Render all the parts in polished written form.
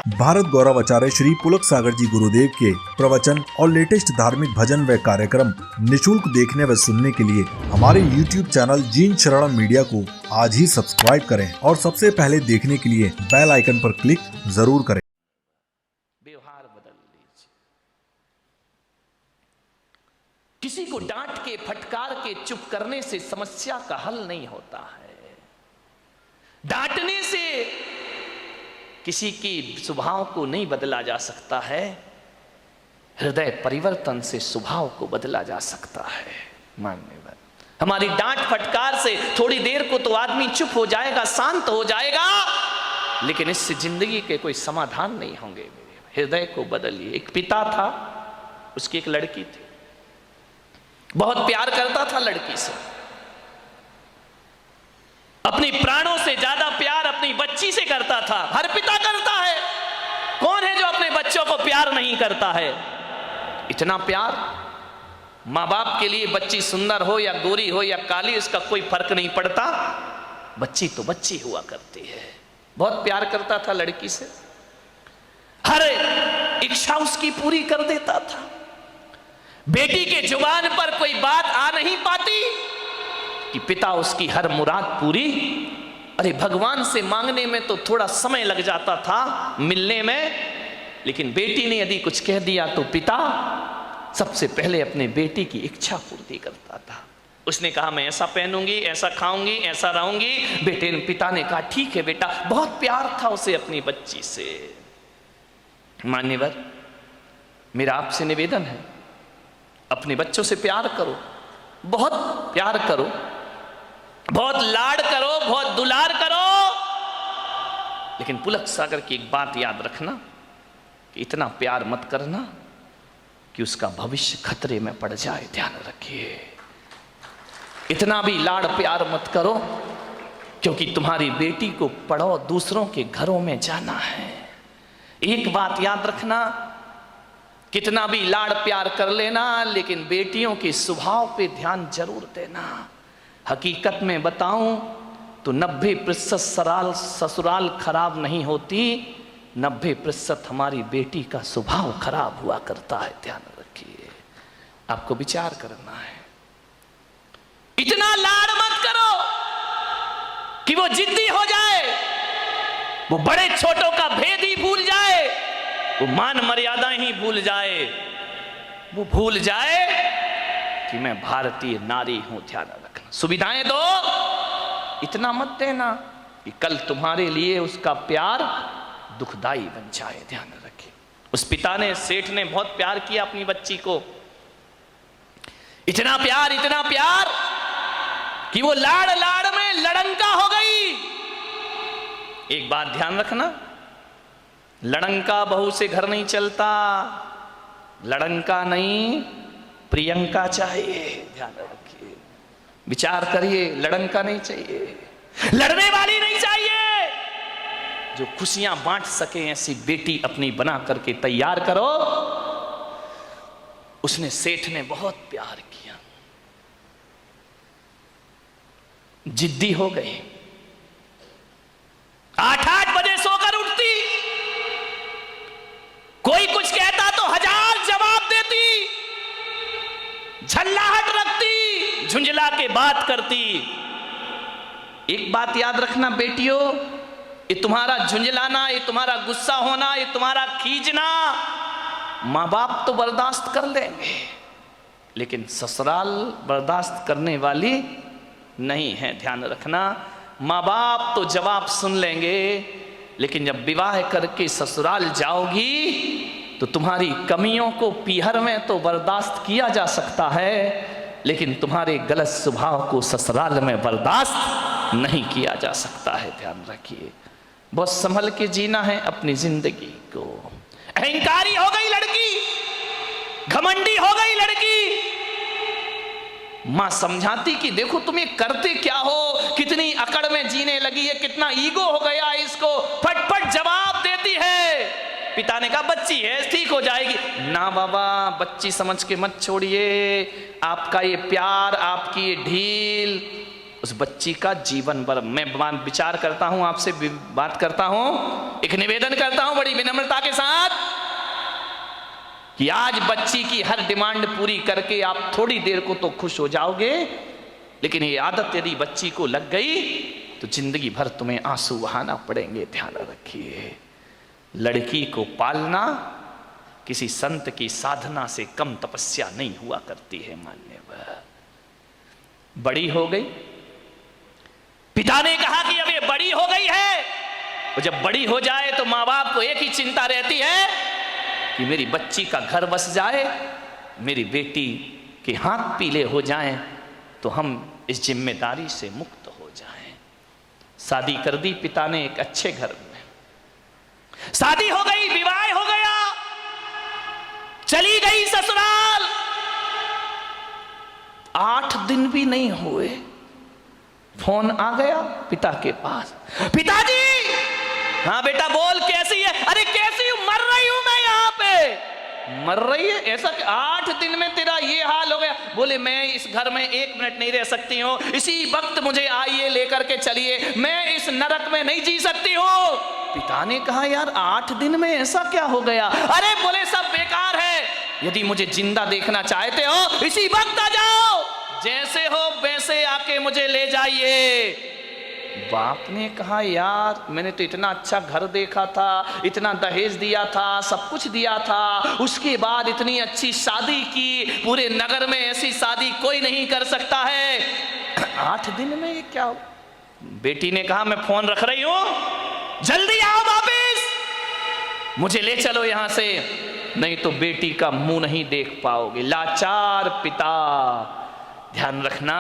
भारत गौरव आचार्य श्री पुलक सागर जी गुरुदेव के प्रवचन और लेटेस्ट धार्मिक भजन व कार्यक्रम निशुल्क देखने व सुनने के लिए हमारे YouTube चैनल जीन शरणम मीडिया को आज ही सब्सक्राइब करें और सबसे पहले देखने के लिए बेल आइकन पर क्लिक जरूर करें। व्यवहार बदल लीजिए। किसी को डांट के फटकार के चुप करने से समस्या का हल नहीं होता है। डांटने से किसी की स्वभाव को नहीं बदला जा सकता है। हृदय परिवर्तन से स्वभाव को बदला जा सकता है। मान्यवर, हमारी डांट फटकार से थोड़ी देर को तो आदमी चुप हो जाएगा, शांत हो जाएगा, लेकिन इससे जिंदगी के कोई समाधान नहीं होंगे। हृदय को बदलिए। एक पिता था, उसकी एक लड़की थी, बहुत प्यार करता था लड़की से। अपनी प्राणों से ज्यादा प्यार अपनी बच्ची से करता था। हर पिता करता है। कौन है जो अपने बच्चों को प्यार नहीं करता है? इतना प्यार। माँ बाप के लिए बच्ची सुंदर हो या गोरी हो या काली, इसका कोई फर्क नहीं पड़ता। बच्ची तो बच्ची हुआ करती है। बहुत प्यार करता था लड़की से, हर इच्छा उसकी पूरी कर देता था। बेटी के जुबान पर कोई बात आ नहीं पाती कि पिता उसकी हर मुराद पूरी। अरे भगवान से मांगने में तो थोड़ा समय लग जाता था, मिलने में, लेकिन बेटी ने यदि कुछ कह दिया तो पिता सबसे पहले अपने बेटी की इच्छा पूर्ति करता था। उसने कहा मैं ऐसा पहनूंगी, ऐसा खाऊंगी, ऐसा रहूंगी। पिता ने कहा ठीक है बेटा। बहुत प्यार था उसे अपनी बच्ची से। मान्यवर, मेरा आपसे निवेदन है, अपने बच्चों से प्यार करो, बहुत प्यार करो, बहुत लाड करो, बहुत दुलार करो। लेकिन पुलक सागर की एक बात याद रखना कि इतना प्यार मत करना कि उसका भविष्य खतरे में पड़ जाए। ध्यान रखिए। इतना भी लाड प्यार मत करो, क्योंकि तुम्हारी बेटी को पढ़ो, दूसरों के घरों में जाना है। एक बात याद रखना, कितना भी लाड़ प्यार कर लेना, लेकिन बेटियों के स्वभाव पे ध्यान जरूर देना। हकीकत में बताऊं तो 90% ससुराल खराब नहीं होती, 90% हमारी बेटी का स्वभाव खराब हुआ करता है। ध्यान रखिए, आपको विचार करना है। इतना लाड़ मत करो कि वो जिद्दी हो जाए, वो बड़े छोटों का भेद ही भूल जाए, वो मान मर्यादा ही भूल जाए, वो भूल जाए कि मैं भारतीय नारी हूं। ध्यान रखना। सुविधाएं दो, इतना मत देना कि कल तुम्हारे लिए उसका प्यार दुखदाई बन जाए। ध्यान रखिए। उस पिता ने, सेठ ने बहुत प्यार किया अपनी बच्ची को। इतना प्यार कि वो लाड़ लाड़ में लड़ंका हो गई। एक बात ध्यान रखना, लड़ंका बहू से घर नहीं चलता। लड़ंका नहीं, प्रियंका चाहिए। ध्यान रखिए, विचार करिए। लड़ंका नहीं चाहिए, लड़ने वाली नहीं चाहिए, जो खुशियां बांट सके ऐसी बेटी अपनी बना करके तैयार करो। उसने, सेठ ने बहुत प्यार किया, जिद्दी हो गई। 8-8 बजे सोकर उठती, कोई कुछ कहता तो 1000 जवाब देती, झल्लाहट रखती, झुंझला के बात करती। एक बात याद रखना बेटियों, ये तुम्हारा झुंझलाना, ये तुम्हारा गुस्सा होना, ये तुम्हारा खींचना माँ बाप तो बर्दाश्त कर लेंगे, लेकिन ससुराल बर्दाश्त करने वाली नहीं है। ध्यान रखना, माँ बाप तो जवाब सुन लेंगे, लेकिन जब विवाह करके ससुराल जाओगी तो तुम्हारी कमियों को पीहर में तो बर्दाश्त किया जा सकता है, लेकिन तुम्हारे गलत स्वभाव को ससुराल में बर्दाश्त नहीं किया जा सकता है। ध्यान रखिए, बहुत संभल के जीना है अपनी जिंदगी को। अहंकारी हो गई लड़की, घमंडी हो गई लड़की। मां समझाती कि देखो तुम ये करते क्या हो, कितनी अकड़ में जीने लगी है, कितना ईगो हो गया इसको। फटफट जवाब देती है। पिता ने कहा बच्ची है, ठीक हो जाएगी। ना बाबा, बच्ची समझ के मत छोड़िए। आपका ये प्यार, आपकी ये ढील उस बच्ची का जीवन भर। मैं विचार करता हूं, आपसे बात करता हूं, एक निवेदन करता हूं बड़ी विनम्रता के साथ कि आज बच्ची की हर डिमांड पूरी करके आप थोड़ी देर को तो खुश हो जाओगे, लेकिन ये आदत यदि बच्ची को लग गई तो जिंदगी भर तुम्हें आंसू बहाना पड़ेंगे। ध्यान रखिए, लड़की को पालना किसी संत की साधना से कम तपस्या नहीं हुआ करती है। मान्यवर बड़ी हो गई, पिता ने कहा कि अब ये बड़ी हो गई है, और जब बड़ी हो जाए तो माँ बाप को एक ही चिंता रहती है कि मेरी बच्ची का घर बस जाए, मेरी बेटी के हाथ पीले हो जाएं, तो हम इस जिम्मेदारी से मुक्त हो जाएं। शादी कर दी पिता ने एक अच्छे घर में, शादी हो गई, विवाह हो गया, चली गई ससुराल। 8 दिन भी नहीं हुए, फोन आ गया पिता के पास, पिताजी। हाँ बेटा बोल, कैसी है? अरे कैसी हूं, मर रही हूं मैं यहाँ पे। मर रही है? ऐसा 8 दिन में तेरा ये हाल हो गया? बोले मैं इस घर में 1 मिनट नहीं रह सकती हूँ, इसी वक्त मुझे आइए लेकर के चलिए, मैं इस नरक में नहीं जी सकती हूँ। पिता ने कहा यार 8 दिन में ऐसा क्या हो गया? अरे बोले सब बेकार है, यदि मुझे जिंदा देखना चाहते हो इसी वक्त आ जाओ, जैसे हो वैसे आके मुझे ले जाइए। बाप ने कहा यार मैंने तो इतना अच्छा घर देखा था, इतना दहेज दिया था, सब कुछ दिया था, उसके बाद इतनी अच्छी शादी की, पूरे नगर में ऐसी शादी कोई नहीं कर सकता है, 8 दिन में ये क्या? बेटी ने कहा मैं फोन रख रही हूं, जल्दी आओ वापिस, मुझे ले चलो यहां से, नहीं तो बेटी का मुंह नहीं देख पाओगे। लाचार पिता। ध्यान रखना,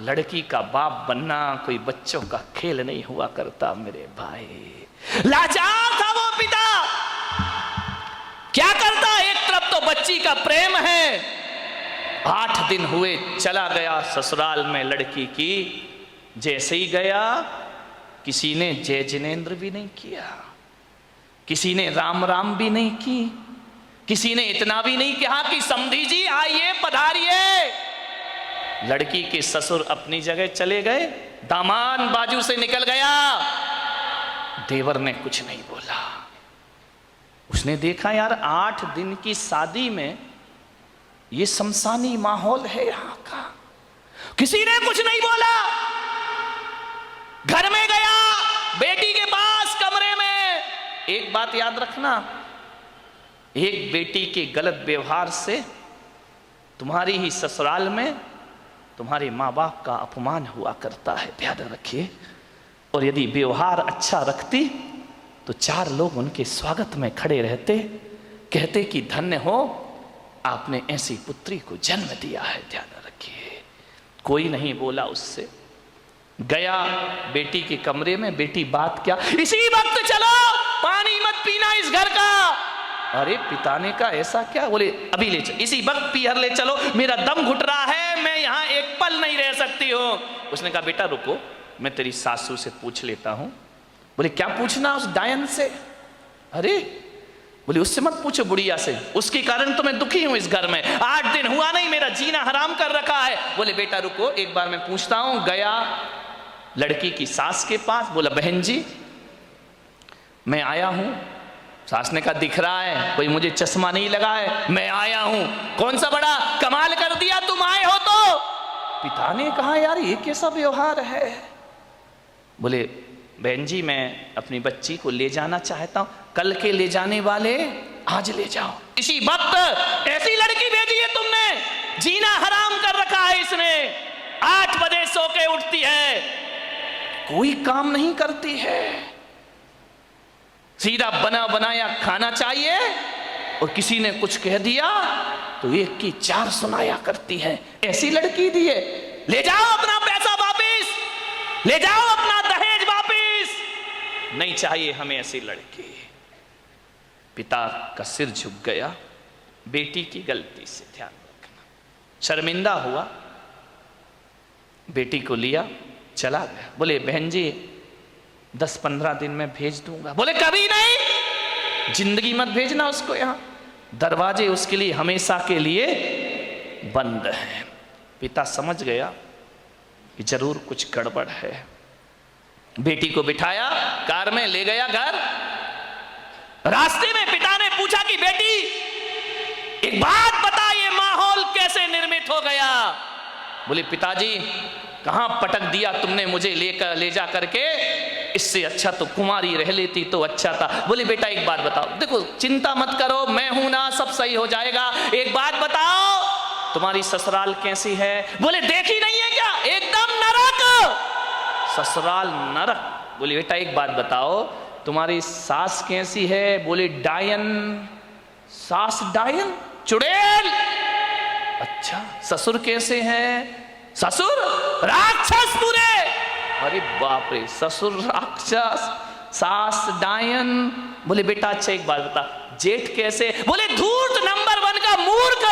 लड़की का बाप बनना कोई बच्चों का खेल नहीं हुआ करता मेरे भाई। लाचार था वो पिता, क्या करता? एक तरफ तो बच्ची का प्रेम है, 8 दिन हुए चला गया ससुराल में लड़की की। जैसे ही गया किसी ने जय जिनेन्द्र भी नहीं किया, किसी ने राम राम भी नहीं की, किसी ने इतना भी नहीं कहा कि समधी जी आइए पधारिए। लड़की के ससुर अपनी जगह चले गए, दामाद बाजू से निकल गया, देवर ने कुछ नहीं बोला। उसने देखा यार 8 दिन की शादी में ये शमशानी माहौल है यहां का, किसी ने कुछ नहीं बोला। घर में गया, बेटी के पास कमरे में। एक बात याद रखना, एक बेटी के गलत व्यवहार से तुम्हारी ही ससुराल में तुम्हारे माँ बाप का अपमान हुआ करता है। ध्यान रखिए। और यदि व्यवहार अच्छा रखती तो 4 लोग उनके स्वागत में खड़े रहते, कहते कि धन्य हो आपने ऐसी पुत्री को जन्म दिया है। ध्यान रखिए। कोई नहीं बोला उससे। गया बेटी के कमरे में, बेटी बात क्या? इसी वक्त चलो, पानी मत पीना इस घर का। अरे पिता ने कहा ऐसा क्या? बोले अभी ले चलो, इसी वक्त पीहर ले चलो, मेरा दम घुट रहा है, मैं यहाँ एक पल नहीं रह सकती हूँ। उसने कहा बेटा रुको, मैं तेरी सासू से पूछ लेता हूँ। बोले क्या पूछना उस डायन से? अरे बोले उससे मत पूछो, बुढ़िया से, उसके कारण तो मैं दुखी हूँ इस घर में, 8 दिन हुआ नहीं, मेरा जीना हराम कर रखा है। बोले बेटा रुको, एक बार मैं पूछता हूँ। गया लड़की की सास के पास, बोला बहन जी मैं आया हूँ। सास ने कहा दिख रहा है, कोई मुझे चश्मा नहीं लगा है, मैं आया हूं। कौन सा बड़ा कमाल कर दिया तुम आए हो तो? पिता ने कहा यार ये कैसा व्यवहार है? बोले बहन जी मैं अपनी बच्ची को ले जाना चाहता हूं, कल के ले जाने वाले आज ले जाओ। इसी वक्त ऐसी लड़की भेजी है तुमने, जीना हराम कर रखा है इसने। 8 बजे सो के उठती है, कोई काम नहीं करती है, सीधा बना बनाया खाना चाहिए, और किसी ने कुछ कह दिया तो 1 की 4 सुनाया करती है। ऐसी लड़की दी है, ले जाओ अपना पैसा वापिस, ले जाओ अपना दहेज वापिस, नहीं चाहिए हमें ऐसी लड़की। पिता का सिर झुक गया बेटी की गलती से। ध्यान रखना, शर्मिंदा हुआ, बेटी को लिया चला गया। बोले बहन जी 10-15 दिन में भेज दूंगा। बोले कभी नहीं, जिंदगी मत भेजना उसको यहां, दरवाजे उसके लिए हमेशा के लिए बंद हैं। पिता समझ गया कि जरूर कुछ गड़बड़ है। बेटी को बिठाया, कार में ले गया घर। रास्ते में पिता ने पूछा कि बेटी एक बात बता, ये माहौल कैसे निर्मित हो गया? बोले पिताजी कहां पटक दिया तुमने मुझे ले जा करके, इससे अच्छा तो कुमारी रह लेती तो अच्छा था। बोले बेटा एक बात बताओ, देखो चिंता मत करो, मैं हूं ना, सब सही हो जाएगा। एक बात बताओ, तुम्हारी ससुराल कैसी है? बोले देखी नहीं है क्या, एकदम नरक, ससुराल नरक। बोले बेटा एक बात बताओ, तुम्हारी सास कैसी है? बोले डायन। सास डायन, चुड़ैल। अच्छा, ससुर कैसे हैं? ससुर राक्षस पूरे। अरे बाप रे, ससुर राक्षस, सास डायन। बोले बेटा अच्छा एक बात बता, जेठ कैसे? बोले धूर्त, नंबर 1 का मूर्ख।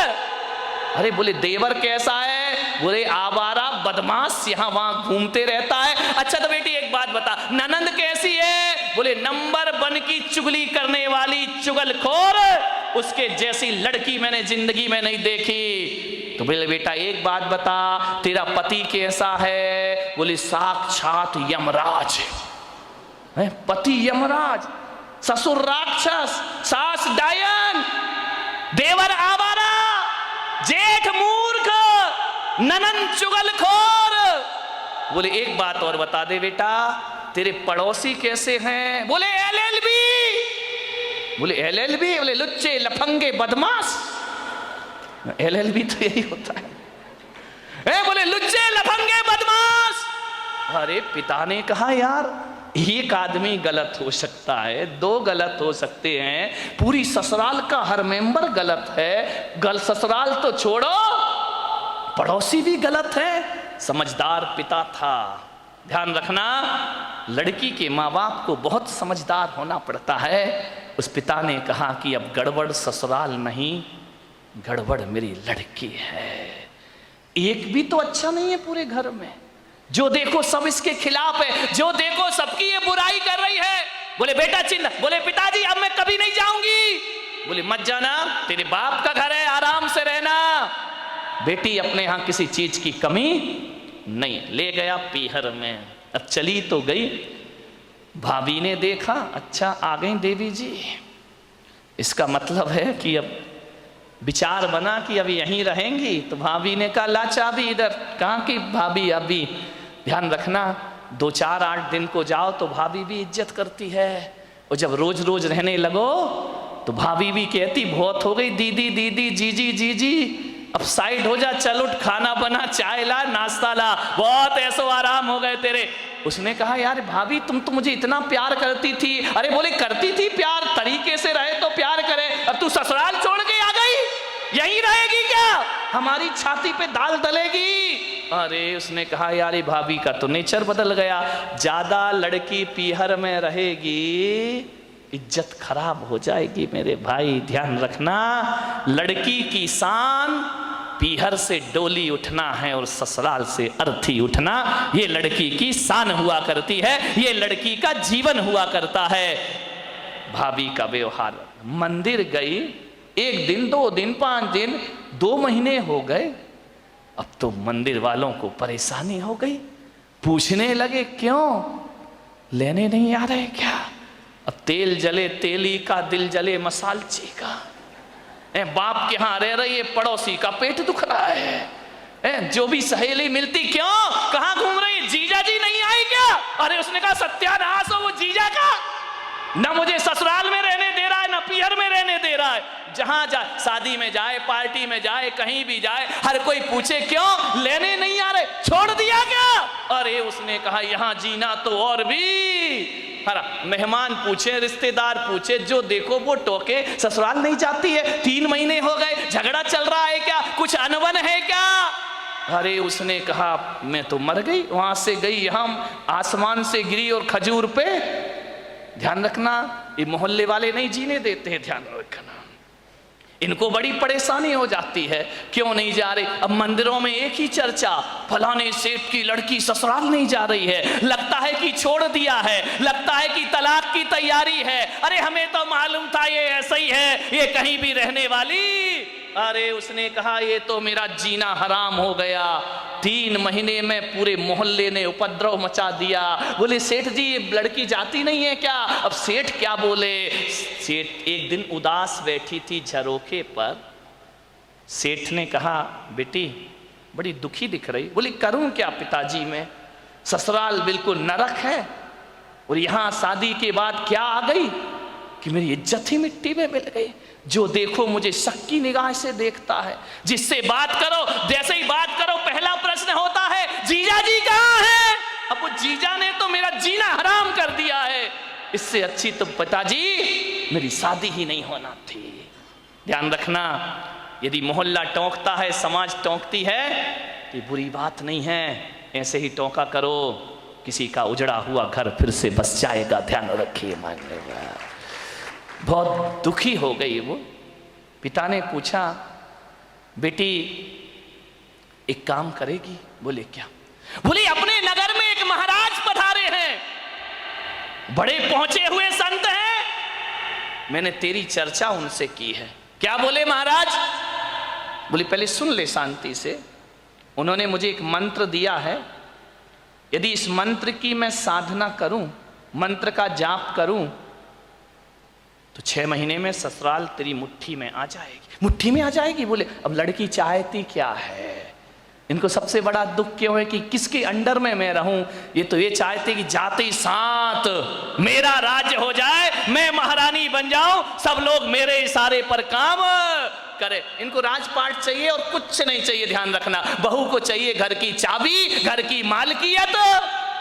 अरे बोले देवर कैसा है? बोले आवारा बदमाश, यहां वहां घूमते रहता है। अच्छा तो बेटी एक बात बता, ननंद कैसी है? बोले नंबर 1 की चुगली करने वाली चुगलखोर, उसके जैसी लड़की मैंने जिंदगी में नहीं देखी। तो बोले बेटा एक बात बता, तेरा पति कैसा है? बोले साक्षात यमराज है। पति यमराज, ससुर राक्षस, सास डायन, देवर आवारा, जेठ मूर्ख, ननंद चुगलखोर। बोले एक बात और बता दे बेटा, तेरे पड़ोसी कैसे हैं? बोले LLB। बोले LLB? बोले लुच्चे लफंगे बदमाश। LLB तो यही होता है। बोले लुच्चे लफंगे बदमाश। अरे पिता ने कहा यार एक आदमी गलत हो सकता है, 2 गलत हो सकते हैं, पूरी ससुराल का हर मेंबर गलत है। ससुराल तो छोड़ो, पड़ोसी भी गलत है। समझदार पिता था। ध्यान रखना, लड़की के माँ बाप को बहुत समझदार होना पड़ता है। उस पिता ने कहा कि अब गड़बड़ ससुराल नहीं, गड़बड़ मेरी लड़की है। एक भी तो अच्छा नहीं है पूरे घर में, जो देखो सब इसके खिलाफ है, जो देखो सबकी ये बुराई कर रही है। बोले बेटा चिंता। बोले पिताजी अब मैं कभी नहीं जाऊंगी। बोले मत जाना, तेरे बाप का घर है, आराम से रहना। बेटी अपने यहां किसी चीज की कमी नहीं। ले गया पीहर में। अब चली तो गई, भाभी ने देखा अच्छा आ गई देवी जी, इसका मतलब है कि अब विचार बना कि अब यहीं रहेंगी। तो भाभी ने कहा ला चाबी इधर। कहाँ की भाभी? अभी ध्यान रखना, 2-4-8 दिन को जाओ तो भाभी भी इज्जत करती है, और जब रोज रोज रहने लगो तो भाभी भी कहती बहुत हो गई दीदी दीदी, जीजी जीजी, अब साइड हो जा, चल उठ, खाना बना, चाय ला, नाश्ता ला, बहुत ऐसो आराम हो गए तेरे। उसने कहा यार भाभी तुम तो मुझे इतना प्यार करती थी। अरे बोले करती थी प्यार, तरीके से रहे तो प्यार करे, अब तू ससुराल छोड़ के आ गई, यहीं रहेगी क्या? हमारी छाती पे दाल डलेगी। अरे उसने कहा यार भाभी का तो नेचर बदल गया, ज्यादा लड़की पीहर में रहेगी इज्जत खराब हो जाएगी। मेरे भाई ध्यान रखना, लड़की की शान पीहर से डोली उठना है और ससुराल से अर्थी उठना, ये लड़की की शान हुआ करती है, ये लड़की का जीवन हुआ करता है। भाभी का व्यवहार, मंदिर गई 1 दिन 2 दिन 5 दिन 2 महीने हो गए, अब तो मंदिर वालों को परेशानी हो गई, पूछने लगे क्यों लेने नहीं आ रहे क्या? अब तेल जले तेली का, दिल जले मसालची का। बाप के यहां रह रही है, पड़ोसी का पेट दुख रहा है। जो भी सहेली मिलती क्यों, कहां घूम रही है, जीजा जी नहीं आई क्या? अरे उसने कहा सत्यानाश हो वो जीजा का, ना मुझे ससुराल में रहने दे रहा है ना पीहर में रहने दे रहा है। जहां जाए, शादी में जाए, पार्टी में जाए, कहीं भी जाए, हर कोई पूछे क्यों लेने नहीं आ रहे, छोड़ दिया क्या? अरे उसने कहा यहां जीना तो और भी हरा, मेहमान पूछे, रिश्तेदार पूछे, जो देखो वो टोके, ससुराल नहीं जाती है, 3 महीने हो गए, झगड़ा चल रहा है क्या, कुछ अनबन है क्या? अरे उसने कहा मैं तो मर गई, वहां से गई यहां, आसमान से गिरी और खजूर पे। ध्यान रखना, ये मोहल्ले वाले नहीं जीने देते हैं, ध्यान रखना, इनको बड़ी परेशानी हो जाती है, क्यों नहीं जा रही? अब मंदिरों में एक ही चर्चा, फलाने सेठ की लड़की ससुराल नहीं जा रही है, लगता है कि छोड़ दिया है, लगता है कि तलाक की तैयारी है। अरे हमें तो मालूम था ये ऐसा ही है, ये कहीं भी रहने वाली अरे उसने कहा ये तो मेरा जीना हराम हो गया। 3 महीने में पूरे मोहल्ले ने उपद्रव मचा दिया। बोले सेठ जी ये लड़की जाती नहीं है क्या? अब सेठ क्या बोले? सेठ एक दिन उदास बैठी थी झरोखे पर। सेठ ने कहा बेटी बड़ी दुखी दिख रही। बोली करूं क्या पिताजी मैं, ससुराल बिल्कुल नरक है और यहां शादी के बाद क्या आ गई कि मेरी इज्जत ही मिट्टी में मिल गई। जो देखो मुझे शक की निगाह से देखता है, जिससे बात करो जैसे ही बात करो पहला प्रश्न होता है जीजा जी कहाँ है? अब वो जीजा ने तो मेरा जीना हराम कर दिया है, इससे अच्छी तो पिताजी मेरी शादी ही नहीं होना थी। ध्यान रखना, यदि मोहल्ला टोंकता है, समाज टोंकती है तो बुरी बात नहीं है, ऐसे ही टोंका करो, किसी का उजड़ा हुआ घर फिर से बस जाएगा। ध्यान रखिए। मान्यवर बहुत दुखी हो गई वो। पिता ने पूछा बेटी एक काम करेगी? बोले क्या? बोले अपने नगर में एक महाराज पधारे हैं, बड़े पहुंचे हुए संत हैं, मैंने तेरी चर्चा उनसे की है। क्या बोले महाराज? बोले पहले सुन ले शांति से। उन्होंने मुझे एक मंत्र दिया है, यदि इस मंत्र की मैं साधना करूं, मंत्र का जाप करूं, तो 6 महीने में ससुराल तेरी मुट्ठी में आ जाएगी। मुट्ठी में आ जाएगी? बोले अब लड़की चाहती क्या है? इनको सबसे बड़ा दुख क्यों है कि किसके अंडर में मैं रहूं? ये तो ये चाहते कि जाते ही साथ मेरा राज्य हो जाए, मैं महारानी बन जाऊं, सब लोग मेरे इशारे पर काम करे। इनको राजपाट चाहिए और कुछ नहीं चाहिए। ध्यान रखना, बहू को चाहिए घर की चाबी, घर की मालकियत।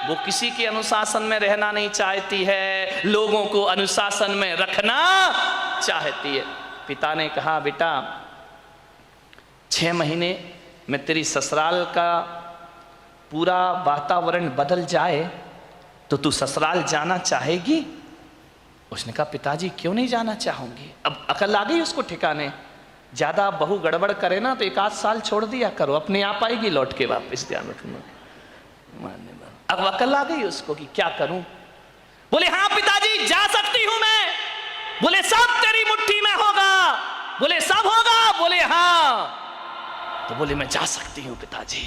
वो किसी के अनुशासन में रहना नहीं चाहती है, लोगों को अनुशासन में रखना चाहती है। पिता ने कहा बेटा 6 महीने में तेरी ससुराल का पूरा वातावरण बदल जाए तो तू ससुराल जाना चाहेगी? उसने कहा पिताजी क्यों नहीं जाना चाहूंगी। अब अकल आ गई उसको ठिकाने। ज्यादा बहू गड़बड़ करे ना तो 1 आध साल छोड़ दिया करो, अपने आप आएगी लौट के वापस। ध्यान रखना। अब अकल आ गई उसको कि क्या करूं। बोले हाँ पिताजी जा सकती हूं मैं। बोले सब तेरी मुट्ठी में होगा। बोले सब होगा? बोले हाँ। तो बोले मैं जा सकती हूं पिताजी।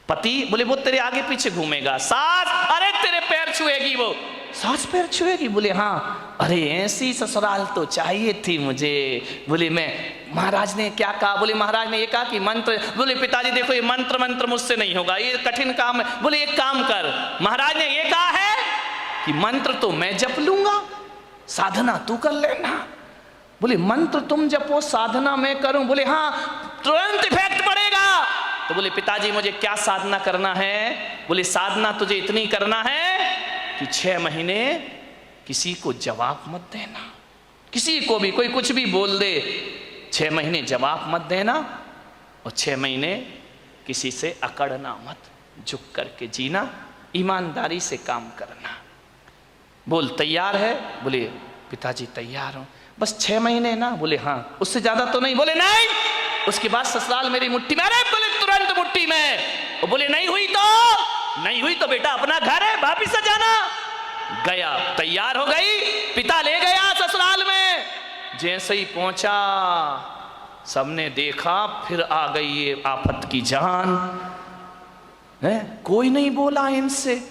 पति? बोले वो तेरे आगे पीछे घूमेगा। सास? अरे तेरे पैर छुएगी वो। सास पैर छुएगी? बोले हाँ। अरे ऐसी ससुराल तो चाहिए थी मुझे। बोले मैं, महाराज ने क्या कहा? बोले महाराज ने ये कहा कि मंत्र। बोले पिताजी देखो ये मंत्र मुझसे नहीं होगा, ये कठिन काम है। बोले एक काम कर, महाराज ने ये कहा है कि मंत्र तो मैं जप लूंगा, साधना तू कर लेना। बोले मंत्र तुम जपो, साधना मैं करूं? बोले हाँ तुरंत इफेक्ट पड़ेगा। तो बोले पिताजी मुझे क्या साधना करना है? बोले साधना तुझे इतनी करना है कि 6 महीने किसी को जवाब मत देना, किसी को भी कोई कुछ भी बोल दे, 6 महीने जवाब मत देना और 6 महीने किसी से अकड़ना मत, झुक करके जीना, ईमानदारी से काम करना। बोल तैयार है? बोले पिताजी तैयार हूं, बस 6 महीने ना। बोले हाँ। उससे ज्यादा तो नहीं? बोले नहीं, उसके बाद ससुराल मेरी मुट्ठी में। अरे बोले तुरंत मुट्ठी में। और बोले नहीं हुई तो बेटा अपना घर है, वापिस से जाना। गया, तैयार हो गई, पिता ले गया ससुराल में। जैसे ही पहुंचा सबने देखा, फिर आ गई ये आफत की जान है। कोई नहीं बोला इनसे,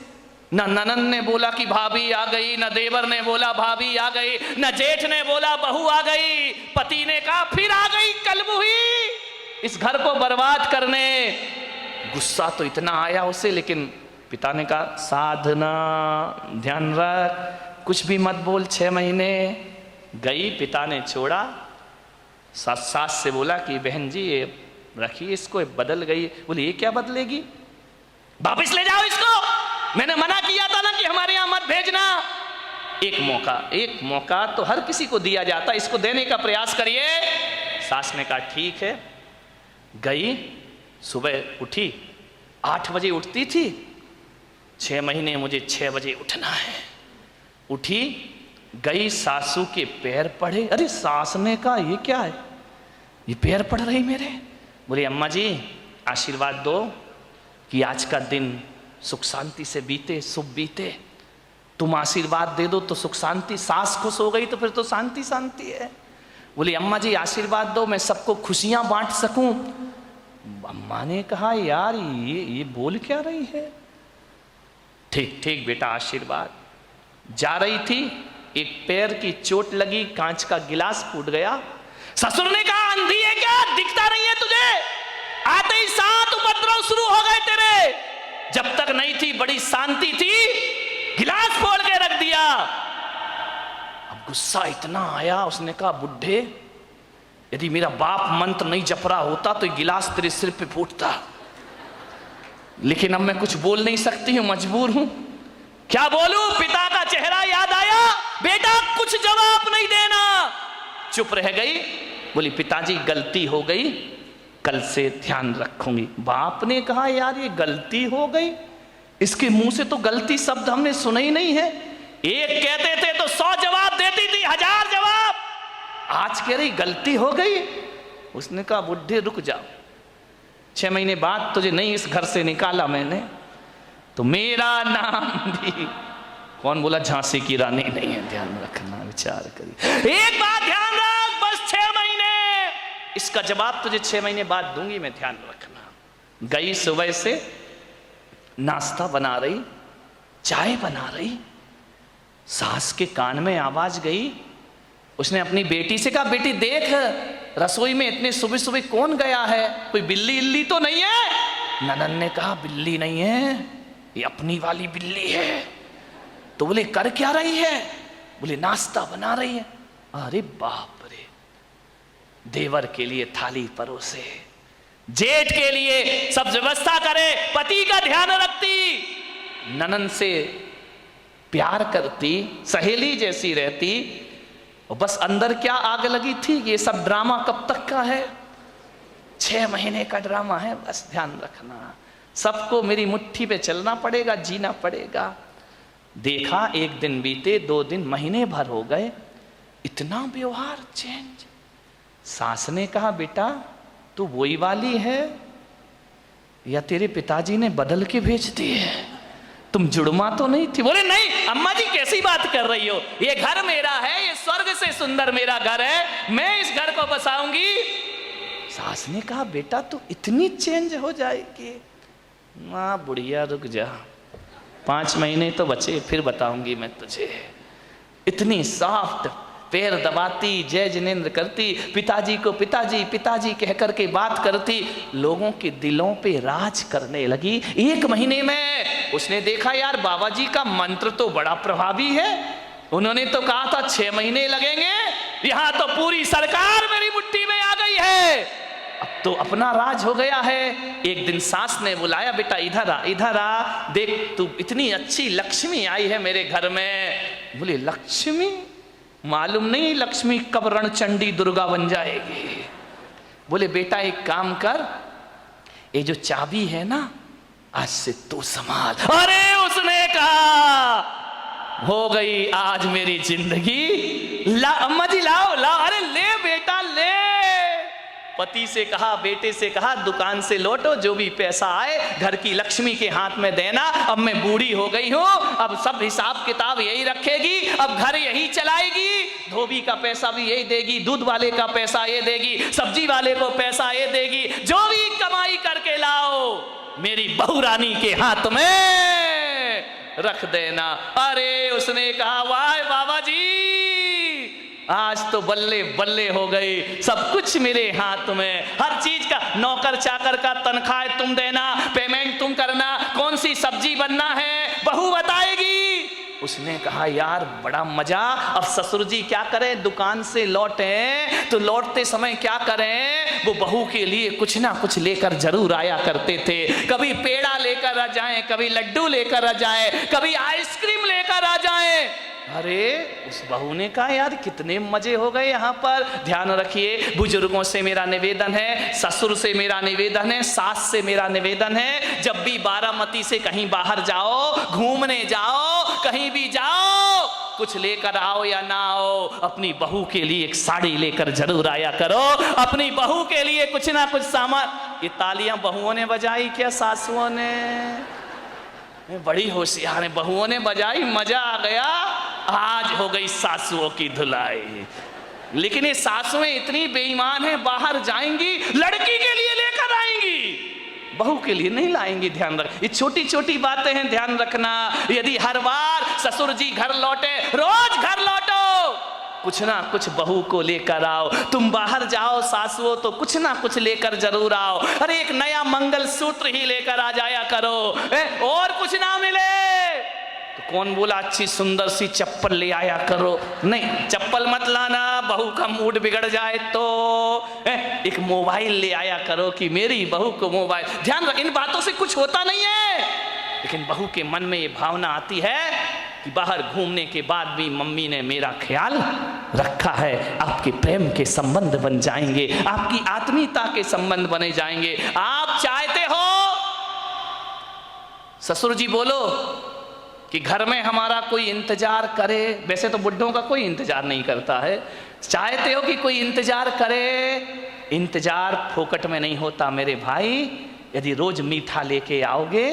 न ननन ने बोला कि भाभी आ गई, न देवर ने बोला भाभी आ गई, न जेठ ने बोला बहू आ गई। पति ने कहा फिर आ गई कलमुही इस घर को बर्बाद करने। गुस्सा तो इतना आया उसे, लेकिन पिता ने कहा साधना, ध्यान रख, कुछ भी मत बोल। 6 महीने गई, पिता ने छोड़ा। सास से बोला कि बहन जी ये रखिए इसको, बदल गई। बोले ये क्या बदलेगी, वापिस ले जाओ इसको, मैंने मना किया था ना कि हमारे यहां मत भेजना। एक मौका तो हर किसी को दिया जाता, इसको देने का प्रयास करिए। सास ने कहा ठीक है। गई, सुबह उठी, 8 बजे उठती थी, 6 महीने मुझे 6 बजे उठना है। उठी, गई, सासू के पैर पड़े। अरे सास ने कहा ये क्या है, ये पैर पड़ रही मेरे। बोले अम्मा जी आशीर्वाद दो कि आज का दिन सुख शांति से बीते, शुभ बीते। तुम आशीर्वाद दे दो तो सुख शांति। सास खुश हो गई तो फिर तो शांति शांति है। बोली अम्मा जी आशीर्वाद दो, मैं सबको खुशियां बांट सकूं। अम्मा ने कहा यार ये बोल क्या रही है। ठीक ठीक बेटा आशीर्वाद। जा रही थी, एक पैर की चोट लगी, कांच का गिलास फूट गया। ससुर ने कहा अंधी है क्या, दिखता नहीं है तुझे? आते ही 7 उपद्रव शुरू हो गए तेरे। जब तक नहीं थी बड़ी शांति थी, गिलास फोड़ के रख दिया। अब गुस्सा इतना आया, उसने कहा बुढ़े यदि मेरा बाप मंत्र नहीं जप रहा होता तो गिलास तेरे सिर पे फूटता, लेकिन अब मैं कुछ बोल नहीं सकती हूं, मजबूर हूं। क्या बोलूं? पिता का चेहरा याद आया, बेटा कुछ जवाब नहीं देना। चुप रह गई। बोली पिताजी गलती हो गई, कल से ध्यान रखूंगी। बाप ने कहा यार ये गलती हो गई, इसके मुंह से तो गलती शब्द हमने सुना ही नहीं है। एक कहते थे तो 100 जवाब देती थी, 1000 जवाब। आज कह रही गलती हो गई। उसने कहा बुढ़े रुक जाओ, 6 महीने बाद तुझे नहीं इस घर से निकाला मैंने तो मेरा नाम भी, कौन बोला झांसी की रानी नहीं है, ध्यान रखना, विचार करिए। एक बात ध्यान रख, बस 6 महीने, इसका जवाब तुझे 6 महीने बाद दूंगी मैं, ध्यान रखना। गई सुबह से नाश्ता बना रही, चाय बना रही, सास के कान में आवाज गई। उसने अपनी बेटी से कहा बेटी देख रसोई में इतने सुबह सुबह कौन गया है, कोई बिल्ली इल्ली तो नहीं है? ननन ने कहा बिल्ली नहीं है, ये अपनी वाली बिल्ली है। तो बोले कर क्या रही है? बोले नाश्ता बना रही है। अरे बाप रे, देवर के लिए थाली परोसे, जेठ के लिए सब व्यवस्था करे, पति का ध्यान रखती, ननन से प्यार करती, सहेली जैसी रहती। और बस अंदर क्या आग लगी थी, ये सब ड्रामा कब तक का है? 6 महीने का ड्रामा है, बस ध्यान रखना। सबको मेरी मुट्ठी पे चलना पड़ेगा, जीना पड़ेगा। देखा 1 दिन बीते, 2 दिन, महीने भर हो गए, इतना व्यवहार चेंज। सास ने कहा बेटा तू वही वाली है या तेरे पिताजी ने बदल के भेज दी है, तुम जुड़मा तो नहीं थी? बोले नहीं अम्मा जी कैसी बात कर रही हो, ये घर मेरा है, ये स्वर्ग से सुंदर मेरा घर है, मैं इस घर को बसाऊंगी। सास ने कहा बेटा तू इतनी चेंज हो जाएगी। माँ बुढ़िया रुक जा, 5 महीने तो बचे, फिर बताऊंगी मैं तुझे। इतनी सॉफ्ट, पैर दबाती, जय जिनेंद्र करती, पिताजी को पिताजी पिताजी कह करके बात करती, लोगों के दिलों पे राज करने लगी। 1 महीने में उसने देखा यार बाबा जी का मंत्र तो बड़ा प्रभावी है, उन्होंने तो कहा था 6 महीने लगेंगे, यहां तो पूरी सरकार मेरी मुट्ठी में आ गई है, अब तो अपना राज हो गया है। एक दिन सास ने बुलाया बेटा इधर आ, इधर आ, देख तू इतनी अच्छी लक्ष्मी आई है मेरे घर में। बोले लक्ष्मी? मालूम नहीं लक्ष्मी कब रणचंडी दुर्गा बन जाएगी। बोले बेटा एक काम कर, ये जो चाबी है ना आज से तू संभाल। अरे उसने कहा हो गई आज मेरी जिंदगी। ला अम्मा जी लाओ लाओ, अरे ले बेटा ले। पति से कहा, बेटे से कहा दुकान से लौटो, जो भी पैसा आए घर की लक्ष्मी के हाथ में देना। अब मैं बूढ़ी हो गई हूं, अब सब हिसाब किताब यही रखेगी, अब घर यही चलाएगी, धोबी का पैसा भी यही देगी, दूध वाले का पैसा ये देगी, सब्जी वाले को पैसा ये देगी, जो भी कमाई करके लाओ मेरी बहू रानी के हाथ में रख देना। अरे उसने कहा वाह बाबा जी, आज तो बल्ले बल्ले हो गई, सब कुछ मेरे हाथ में, हर चीज का, नौकर चाकर का तनख्वाह तुम देना, पेमेंट तुम करना, कौन सी सब्जी बनना है बहू बताएगी। उसने कहा यार बड़ा मजा। अब ससुर जी क्या करें, दुकान से लौटे तो लौटते समय क्या करें, वो बहू के लिए कुछ ना कुछ लेकर जरूर आया करते थे। कभी पेड़ा लेकर आ जाए, कभी लड्डू लेकर आ जाए, कभी आइसक्रीम लेकर आ जाए। अरे उस बहू ने कहा यार कितने मजे हो गए यहाँ पर। ध्यान रखिए, बुजुर्गों से मेरा निवेदन है, ससुर से मेरा निवेदन है, सास से मेरा निवेदन है, जब भी बारामती से कहीं बाहर जाओ, घूमने जाओ, कहीं भी जाओ, कुछ लेकर आओ या ना आओ, अपनी बहू के लिए एक साड़ी लेकर जरूर आया करो, अपनी बहू के लिए कुछ ना कुछ सामान। ये तालियां बहुओं ने बजाई क्या सासुओं ने? बड़ी होशियार है, बहुओं ने बजाई, मजा आ गया। आज हो गई सासुओं की धुलाई। लेकिन ये सासुएं इतनी बेईमान हैं, बाहर जाएंगी लड़की के लिए लेकर आएंगी, बहू के लिए नहीं लाएंगी। ध्यान रख, ये छोटी छोटी बातें हैं, ध्यान रखना। यदि हर बार ससुर जी घर लौटे, रोज घर लौटो, कुछ ना कुछ बहू को लेकर आओ। तुम बाहर जाओ सासुओं तो कुछ ना कुछ लेकर जरूर आओ। अरे एक नया मंगलसूत्र ही लेकर आ जाया करो, और कुछ ना मिले तो कौन बोला अच्छी सुंदर सी चप्पल ले आया करो। नहीं, चप्पल मत लाना, बहू का मूड बिगड़ जाए तो। एक मोबाइल ले आया करो कि मेरी बहू को मोबाइल। ध्यान रख, इन बातों से कुछ होता नहीं है, लेकिन बहू के मन में ये भावना आती है कि बाहर घूमने के बाद भी मम्मी ने मेरा ख्याल रखा है। आपके प्रेम के संबंध बन जाएंगे, आपकी आत्मीयता के संबंध बने जाएंगे। आप चाहते हो ससुर जी बोलो कि घर में हमारा कोई इंतजार करे। वैसे तो बुड्ढों का कोई इंतजार नहीं करता है, चाहते हो कि कोई इंतजार करे। इंतजार फोकट में नहीं होता मेरे भाई। यदि रोज मीठा लेके आओगे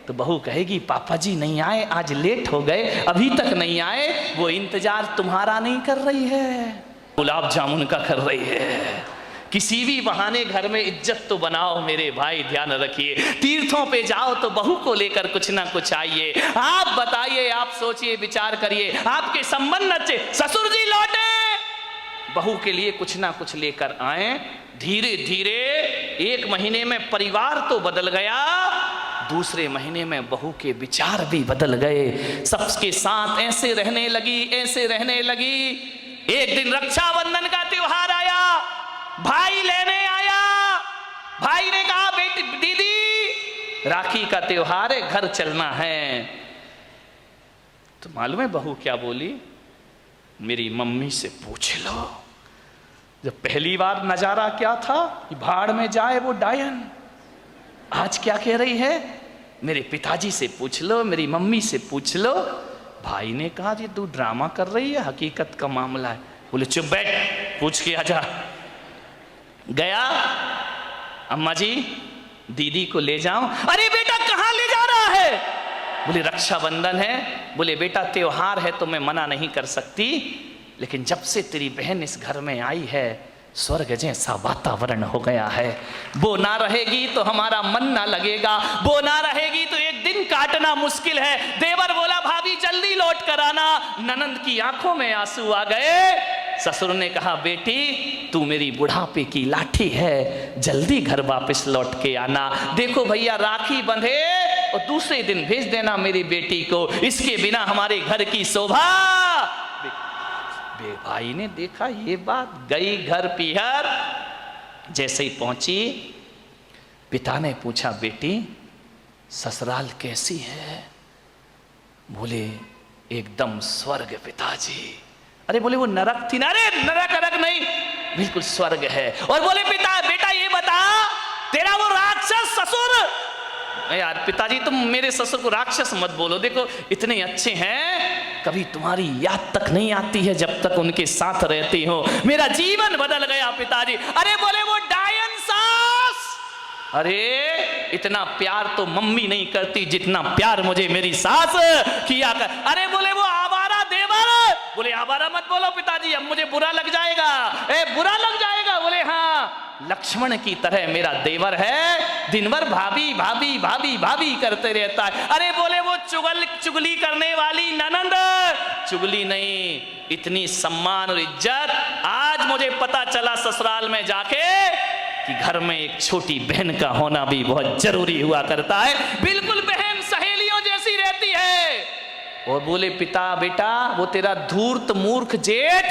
तो बहू कहेगी पापा जी नहीं आए, आज लेट हो गए, अभी तक नहीं आए। वो इंतजार तुम्हारा नहीं कर रही है, गुलाब जामुन का कर रही है। किसी भी बहाने घर में इज्जत तो बनाओ मेरे भाई, ध्यान रखिए। तीर्थों पे जाओ तो बहू को लेकर कुछ ना कुछ आइए। आप बताइए, आप सोचिए, विचार करिए, आपके संबंध अच्छे। ससुर जी लौटे, बहू के लिए कुछ ना कुछ लेकर आए। धीरे धीरे 1 महीने में परिवार तो बदल गया, दूसरे महीने में बहू के विचार भी बदल गए। सबके साथ ऐसे रहने लगी, ऐसे रहने लगी। एक दिन रक्षाबंधन का त्योहार आया, भाई लेने आया। भाई ने कहा बेटी दीदी राखी का त्योहार है, घर चलना है। तो मालूम है बहू क्या बोली? मेरी मम्मी से पूछ लो। जब पहली बार नजारा क्या था कि भाड़ में जाए वो डायन, आज क्या कह रही है? मेरे पिताजी से पूछ लो, मेरी मम्मी से पूछ लो। भाई ने कहा जी तू ड्रामा कर रही है, हकीकत का मामला है। बोले चुप बैठ, पूछ के आजा। गया, अम्मा जी दीदी को ले जाऊं। अरे बेटा कहां ले जा रहा है? बोले रक्षाबंधन है। बोले बेटा त्योहार है तो मैं मना नहीं कर सकती, लेकिन जब से तेरी बहन इस घर में आई है स्वर्ग जैसा वातावरण हो गया है। वो ना रहेगी तो हमारा मन ना लगेगा, वो ना रहेगी तो एक दिन काटना मुश्किल है। देवर बोला भाभी जल्दी लौट कर आना। ननंद की आंखों में आंसू आ गए। ससुर ने कहा बेटी तू मेरी बुढ़ापे की लाठी है, जल्दी घर वापस लौट के आना। देखो भैया राखी बंधे और दूसरे दिन भेज देना मेरी बेटी को, इसके बिना हमारे घर की शोभा। भाई ने देखा ये बात, गई घर पीहर। जैसे ही पहुंची पिता ने पूछा बेटी ससुराल कैसी है? बोले एकदम स्वर्ग पिताजी। अरे बोले वो नरक थी ना? अरे नरक नरक नहीं, बिल्कुल स्वर्ग है। और बोले पिता बेटा ये बता तेरा वो राक्षस ससुर। यार पिताजी तुम मेरे ससुर को राक्षस मत बोलो, देखो इतने अच्छे हैं, कभी तुम्हारी याद तक नहीं आती है जब तक उनके साथ रहती हो। मेरा जीवन बदल गया पिताजी। अरे बोले वो डायन सास। अरे इतना प्यार तो मम्मी नहीं करती जितना प्यार मुझे मेरी सास किया कर। अरे बोले वो आवारा देवर। बोले आवारा मत बोलो पिताजी, अब मुझे बुरा लग जाएगा। बुरा लग जाएगा? बोले हाँ लक्ष्मण की तरह मेरा देवर है, दिन भर भाभी भाभी भाभी भाभी करते रहता है। अरे बोले वो चुगली करने वाली ननंद। चुगली नहीं, इतनी सम्मान और इज्जत। आज मुझे पता चला ससुराल में जाके कि घर में एक छोटी बहन का होना भी बहुत जरूरी हुआ करता है। बिल्कुल बहन सहेलियों जैसी रहती है। और बोले पिता बेटा वो तेरा धूर्त मूर्ख जेठ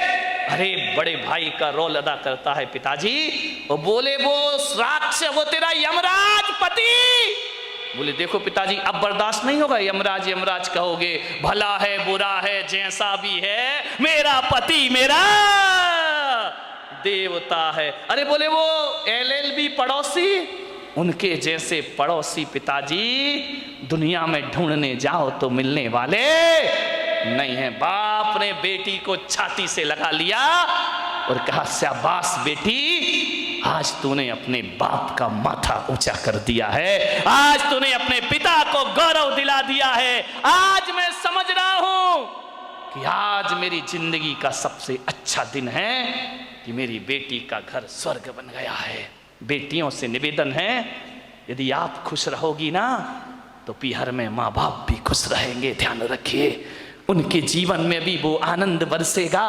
अरे बड़े भाई का रोल अदा करता है पिताजी। और बोले वो राक्षस वो तेरा यमराज पति। बोले देखो पिताजी अब बर्दाश्त नहीं होगा, यमराज यमराज कहोगे, भला है बुरा है जैसा भी है, मेरा पति मेरा देवता है। अरे बोले वो LLB पड़ोसी, उनके जैसे पड़ोसी पिताजी दुनिया में ढूंढने जाओ तो मिलने वाले नहीं है। बाप ने बेटी को छाती से लगा लिया और कहा शाबाश बेटी, आज तूने अपने बाप का माथा ऊंचा कर दिया है, आज तूने अपने पिता को गौरव दिला दिया है। आज मैं समझ रहा हूं कि आज मेरी जिंदगी का सबसे अच्छा दिन है कि मेरी बेटी का घर स्वर्ग बन गया है। बेटियों से निवेदन है, यदि आप खुश रहोगी ना तो पीहर में माँ बाप भी खुश रहेंगे। ध्यान रखिए, उनके जीवन में भी वो आनंद बरसेगा।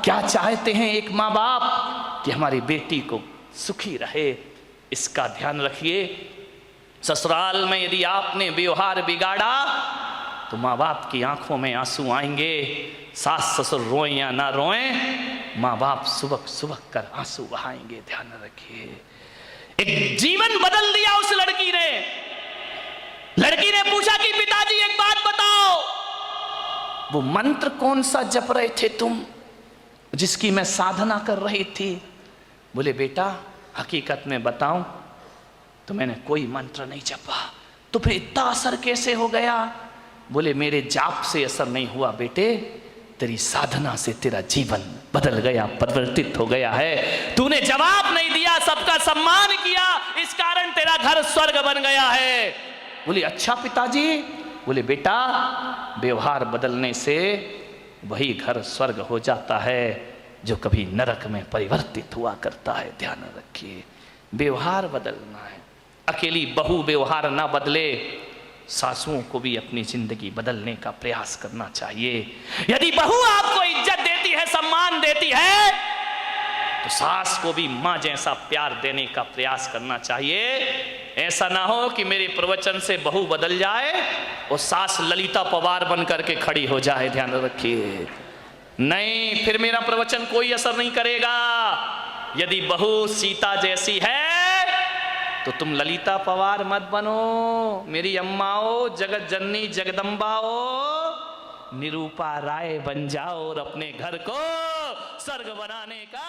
क्या चाहते हैं एक माँ बाप कि हमारी बेटी को सुखी रहे, इसका ध्यान रखिए। ससुराल में यदि आपने व्यवहार बिगाड़ा तो माँ बाप की आंखों में आंसू आएंगे। सास ससुर रोएं या ना रोएं, माँ बाप सुबह सुबह कर आंसू बहाएंगे। ध्यान रखिए, एक जीवन बदल दिया उस लड़की ने। लड़की ने पूछा कि पिताजी एक बात बताओ, वो मंत्र कौन सा जप रहे थे तुम, जिसकी मैं साधना कर रही थी? बोले बेटा हकीकत में बताऊं तो मैंने कोई मंत्र नहीं जपा। तो फिर इतना असर कैसे हो गया? बोले मेरे जाप से असर नहीं हुआ बेटे, तेरी साधना से तेरा जीवन बदल गया, परिवर्तित हो गया है। तूने जवाब नहीं दिया, सबका सम्मान किया, इस कारण तेरा घर स्वर्ग बन गया है। बोले अच्छा पिताजी। बोले बेटा व्यवहार बदलने से वही घर स्वर्ग हो जाता है जो कभी नरक में परिवर्तित हुआ करता है। ध्यान रखिए, व्यवहार बदलना है। अकेली बहू व्यवहार ना बदले, सासुओं को भी अपनी जिंदगी बदलने का प्रयास करना चाहिए। यदि बहू आपको इज्जत देती है, सम्मान देती है, तो सास को भी मां जैसा प्यार देने का प्रयास करना चाहिए। ऐसा ना हो कि मेरे प्रवचन से बहू बदल जाए और सास ललिता पवार बन करके खड़ी हो जाए। ध्यान रखिए, नहीं, फिर मेरा प्रवचन कोई असर नहीं करेगा। यदि बहू सीता जैसी है तो तुम ललिता पवार मत बनो, मेरी अम्माओ, जगत जननी जगदम्बाओ, निरूपा राय बन जाओ और अपने घर को स्वर्ग बनाने का